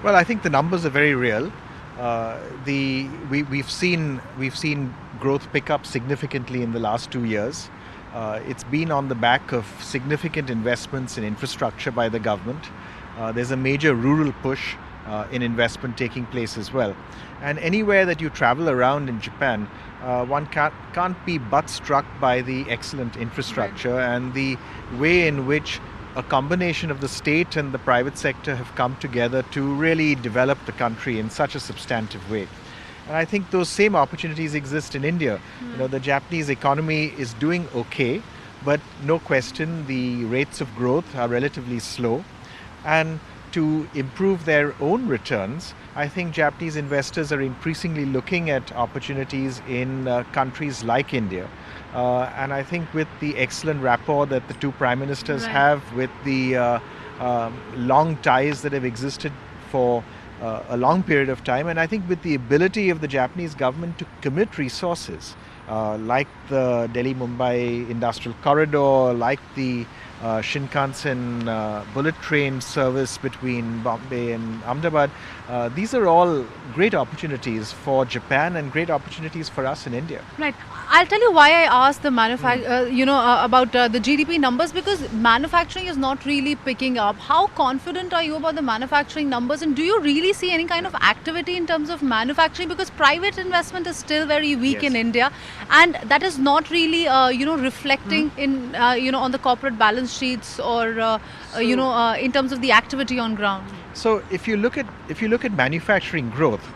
Well, I think the numbers are very real. We've seen growth pick up significantly in the last 2 years. It's been on the back of significant investments in infrastructure by the government. There's a major rural push in investment taking place as well. And anywhere that you travel around in Japan, one can't be but struck by the excellent infrastructure and the way in which a combination of the state and the private sector have come together to really develop the country in such a substantive way. And I think those same opportunities exist in India. The Japanese economy is doing okay, but no question the rates of growth are relatively slow. And to improve their own returns, I think Japanese investors are increasingly looking at opportunities in countries like India. And I think with the excellent rapport that the two prime ministers have, with the long ties that have existed for a long period of time, and I think with the ability of the Japanese government to commit resources, like the Delhi-Mumbai Industrial Corridor, like the Shinkansen bullet train service between Bombay and Ahmedabad. These are all great opportunities for Japan and great opportunities for us in India. Right. I'll tell you why I asked the about the GDP numbers, because manufacturing is not really picking up. How confident are you about the manufacturing numbers, and do you really see any kind of activity in terms of manufacturing? Because private investment is still very weak in India, and that is not really reflecting in on the corporate balance sheets or in terms of the activity on ground. So if you look at manufacturing growth,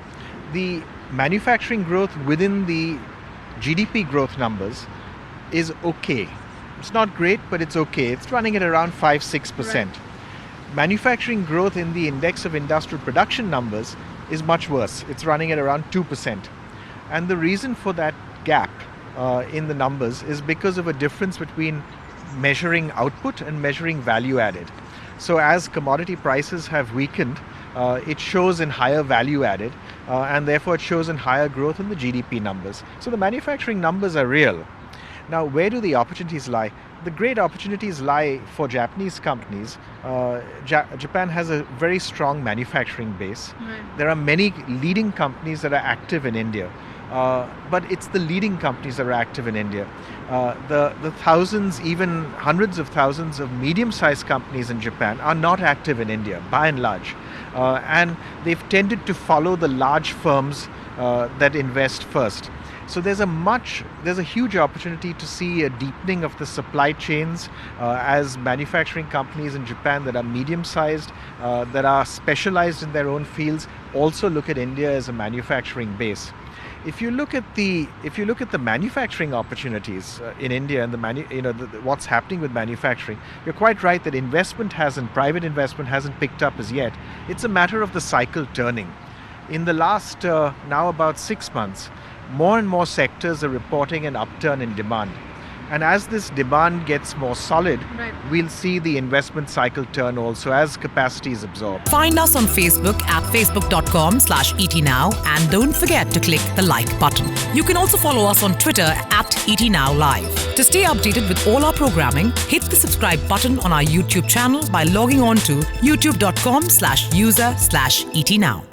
the manufacturing growth within the GDP growth numbers is okay. It's not great, but it's okay. It's running at around 5-6%. Right. Manufacturing growth in the index of industrial production numbers is much worse. It's running at around 2%. And the reason for that gap in the numbers is because of a difference between measuring output and measuring value added. So as commodity prices have weakened, it shows in higher value added, and therefore it shows in higher growth in the GDP numbers. So the manufacturing numbers are real. Now, where do the opportunities lie? The great opportunities lie for Japanese companies. Japan has a very strong manufacturing base. Right. There are many leading companies that are active in India. But it's the leading companies that are active in India. The thousands, even hundreds of thousands of medium-sized companies in Japan are not active in India, by and large. And they've tended to follow the large firms that invest first. So there's a huge opportunity to see a deepening of the supply chains as manufacturing companies in Japan that are medium-sized, that are specialized in their own fields, also look at India as a manufacturing base. If you look at the manufacturing opportunities in India and what's happening with manufacturing, you're quite right that private investment hasn't picked up as yet. It's a matter of the cycle turning. In the last now about 6 months, more and more sectors are reporting an upturn in demand. And as this demand gets more solid, we'll see the investment cycle turn also as capacity is absorbed. Find us on Facebook at facebook.com/ETNow, and don't forget to click the like button. You can also follow us on Twitter at ETNowLive. To stay updated with all our programming, hit the subscribe button on our YouTube channel by logging on to youtube.com/user/ETNow.